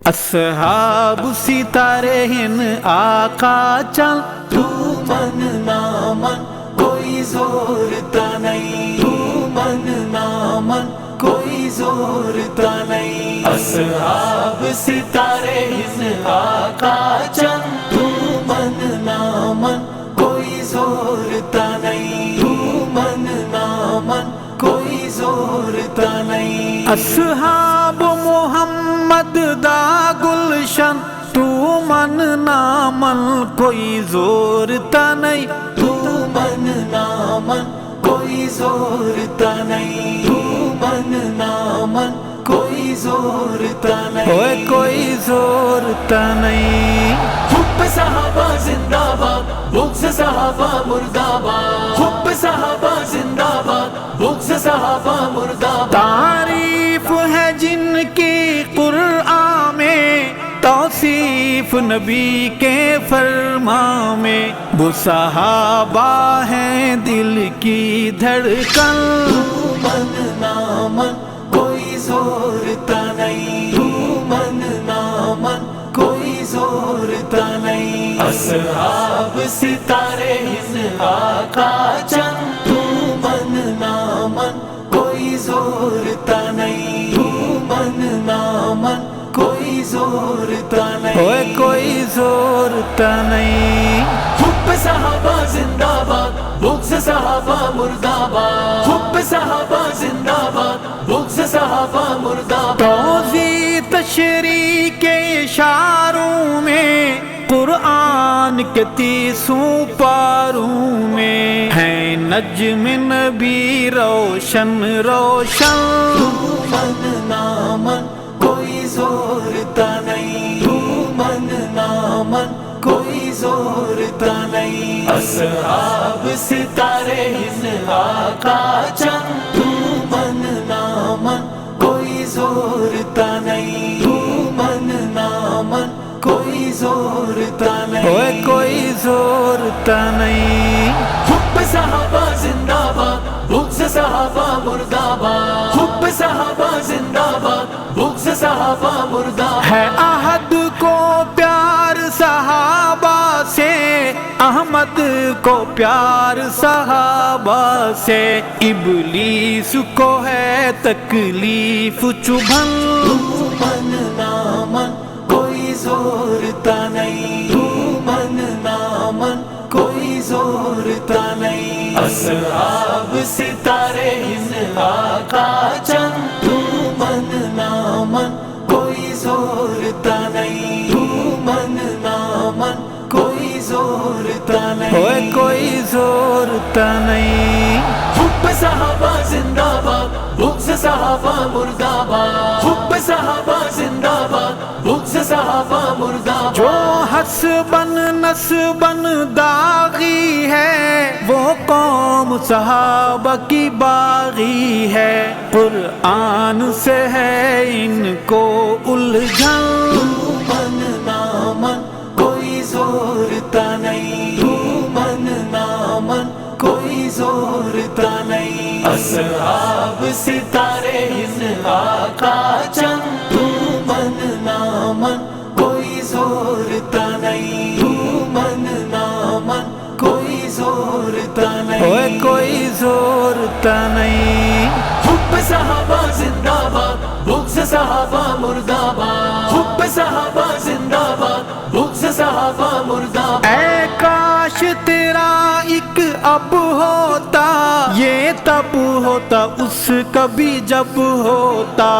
اصحاب ستارے ہن آقا چل، تو من نہ من کوئی زور تا نہیں، تو من نہ من کوئی زور تا نہیں۔ اصحاب ستارے ہن آقا چل، تو من نہ من کوئی زور تا نہیں، تو من نہ من کوئی زور تا نہیں۔ اصحاب محمد دا گلشن، تو من نہ من کوئی زور تا نہیں، تو من نہ من کوئی زور تا نہیں، تو من نہ من کوئی زور تا نہیں۔ اوے کوئی زور تا نہیں۔ حب صحابہ زندہ باد، بغض صحابہ مردہ باد، حب صحابہ زندہ باد، بغض صحابہ مردہ باد۔ تعریف ہے جن کی قرآن میں، توصیف نبی کے فرمان میں، وہ صحابہ ہیں دل کی دھڑکن، تو من نہ من کوئی زور تا نہیں، تو من نہ من کوئی زور تا نہیں۔ اصحاب ستارے ہن آقا چند، تو من نہ من کوئی زور تا نہیں، تو من نہ من کوئی زور تا نہیں۔ اوے کوئی زور تا نہیں۔ حب صحابہ زندہ باد، بغض صحابہ مردہ باد، حب صحابہ زندہ باد، بغض صحابہ مردہ باد۔ توضیح تشریح کے اشاروں میں، قرآن کے 30 پاروں میں، ہے نجم نبی روشن روشن، تو من نہ من کوئی زور تا نہیں، تو من نہ من کوئی زور تا نہیں۔ اصحاب ستارے ہن آقا چند، تو من نہ من کوئی زور تا نہیں، تو من نہ من کوئی زور تا نہیں۔ اوے کوئی زور تا نہیں۔ حب صحابہ زندہ باد، بغض صحابہ مردہ باد، حب صحابہ زندہ باد، بغض صحابہ مردہ باد۔ ہے احد کو پیار صحابہ سے، احمد کو پیار صحابہ سے، ابلیس کو ہے تکلیف چبھن، تو من نہ من کوئی زور تا نہیں، تو من نہ من کوئی زور تا نہیں۔ اصحاب ستارے ہن آقا چند، تو من نہ من کوئی زور تا نہیں، تو من نہ من کوئی زور تا نہیں۔ اوے کوئی زور تا نہیں۔ حب صحابہ زندہ باد، بغض صحابہ مردہ باد، حب صحابہ زندہ باد، بغض صحابہ مردہ باد۔ جو حسبن نسبن داغی ہے، وہ قوم صحابہ کی باغی ہے، قرآن سے ہے ان کو الجھن، تو من نہ من کوئی زور تا نہیں، تو من نہ من کوئی زور تا نہیں۔ اصحاب ستارے ہن آقا چند، تو من نہ من کوئی زور تا نہیں، تو من نہ من کوئی زور تا نہیں۔ اوے کوئی زور تا نہیں۔ حب صحابہ زندہ باد، بغض صحابہ مردہ باد، حب صحابہ زندہ باد، بغض صحابہ مردہ باد۔ اے کاش تیرا ایک اب ہوتا، یہ تب ہوتا اس کا بھی جب ہوتا،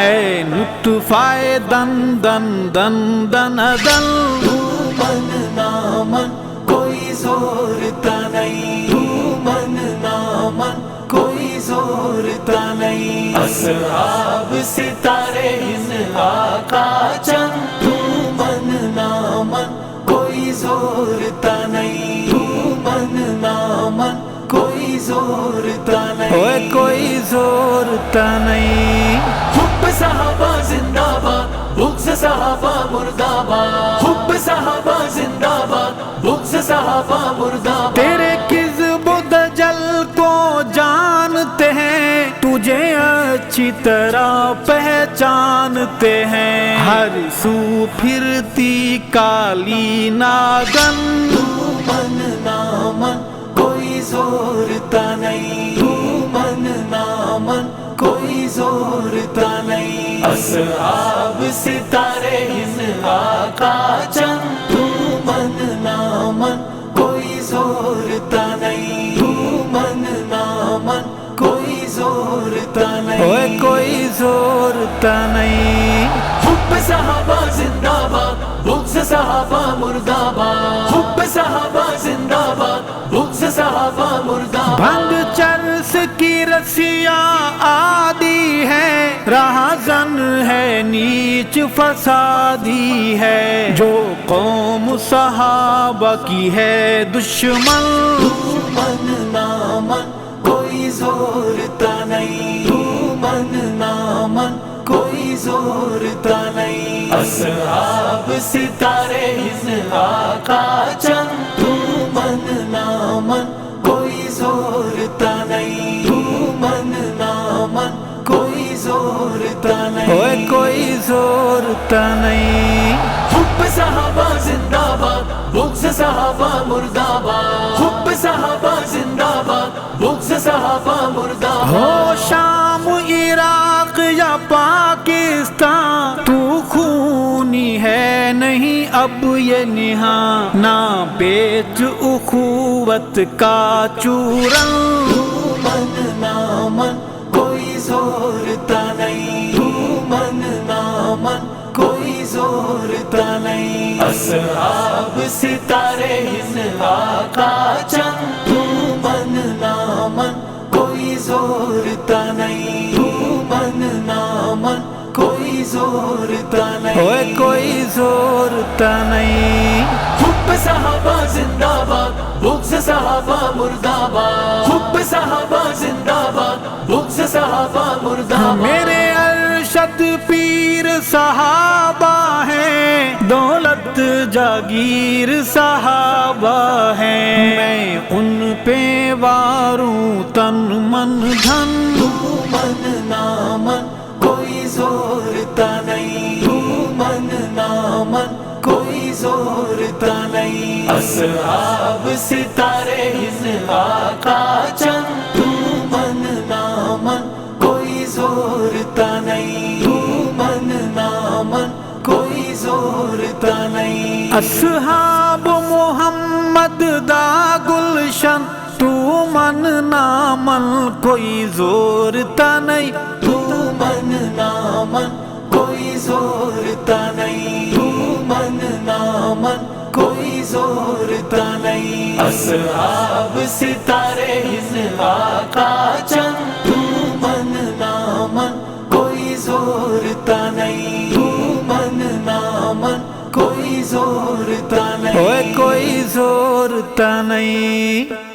اے نطفہ دن دن دن دن دن، تو من نہ من کوئی زور تا نہیں، تو من نہ من کوئی زور تا نہیں۔ اصحاب ستارے ہن آقا چند، تو من نہ من کوئی زور تا نہیں، تو من نہ من کوئی زور تا نہیں۔ اوے کوئی زور تا نہیں۔ حب صحابہ زندہ باد، بغض صحابہ مردہ باد، حب صحابہ زندہ باد، بغض صحابہ مردہ باد۔ تیرے کذب و دجل کو جانتے ہیں، تجھے اچھی طرح پہچانتے ہیں، ہر سو پھرتی کالی ناگن تو من نامن کوئی زورتا نہیں، تو من نامن کوئی زورتا نہیں، اصحاب ستارے ہند آقا چند، تو من نامن کوئی زورتا نہیں، تو من نامن کوئی زورتا اوے نہیں، کوئی زورتا نہیں۔ حب صحابہ زندہ باد، بغض صحابہ مردہ باد، حب صحابہ زندہ باد، بغض صحابہ مردہ باد، بھنگ چرس کی رسیاں آدی ہے، راہزن ہے نیچ فسادی ہے، جو قوم صحابہ کی ہے دشمن، تو من نامن کوئی زورتا نہیں، تو من نامن کوئی زورتا نہیں، اصحاب ستارے ہند آقا چند، تو من نامن کوئی زورتا نہیں، تو من نامن کوئی زورتا اوے نہیں، کوئی زورتا نہیں۔ حب صحابہ زندہ باد، بغض صحابہ مردہ باد، حب صحابہ زندہ باد، بغض صحابہ مردہ ہو باد، شام عراق یا پاکستان، تو خونی ہے نہیں اب یہ نہاں، نہ بیچ اخوت کا چورن، تو من نامن کوئی زورتا نہیں، تو من نامن کوئی زورتا نہیں، اصحاب ستارے ہند آقا چند، تو من نامن کوئی زورتا نہیں، تو من نامن کوئی زورتا اوے نہیں، کوئی زورتا نہیں۔ حب صحابہ زندہ باد، بغض صحابہ مردہ باد، حب صحابہ زندہ باد، بغض صحابہ مردہ باد، میرے ارشد پیر صحابہ ہیں، دولت جاگیر صحابہ ہیں، میں ان پہ واروں تن من دھن، تو من نامن کوئی زورتا نہیں، تو من نامن کوئی زورتا نہیں، اصحاب ستارے ہند آقا چند، تو من نامن کوئی زورتا نہیں، تو من نامن کوئی زورتا نہیں، اصحاب محمد دا گلشن، تو من نامن کوئی زورتا نہیں، تو من نامن کوئی زورتا نہیں، تو من نامن کوئی زورتا نہیں، اصحاب ستارے ہند آقا چند، تو من نامن کوئی زورتا نہیں، تو من نامن کوئی زورتا اوے نہیں، کوئی زورتا نہیں۔